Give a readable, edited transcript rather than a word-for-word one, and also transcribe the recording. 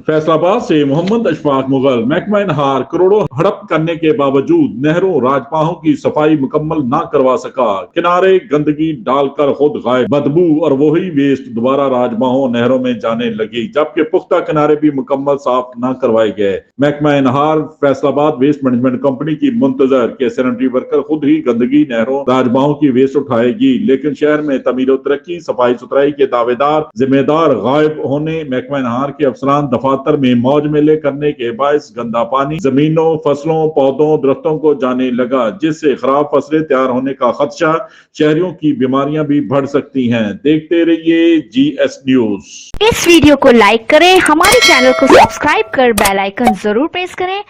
फैसलाबाद से मोहम्मद अशफाक मुगल। महकमा नहार करोड़ों हड़प करने के बावजूद नहरों राजपाहों की सफाई मुकम्मल ना करवा सका। किनारे गंदगी डालकर खुद गायब, बदबू और वही वेस्ट दोबारा राजपाहों नहरों में जाने लगी, जबकि पुख्ता किनारे भी मुकम्मल साफ न करवाए गए। महकमा नहार फैसलाबाद वेस्ट मैनेजमेंट कंपनी की मुंतजर के सैनिटरी वर्कर खुद ही गंदगी नहरों राजबाहों की वेस्ट उठाएगी, लेकिन शहर में तमीर तरक्की सफाई सुथराई के दावेदार जिम्मेदार गायब होने महकमा नहार के अफसरान दफातर में मौज मेले करने के बायस गंदा पानी जमीनों, फसलों, पौधों, दरख्तों को जाने लगा, जिससे खराब फसलें तैयार होने का खदशा, शहरियों की बीमारियां भी बढ़ सकती हैं। देखते रहिए GS न्यूज। इस वीडियो को लाइक करें, हमारे चैनल को सब्सक्राइब कर बेल आइकन जरूर प्रेस करें।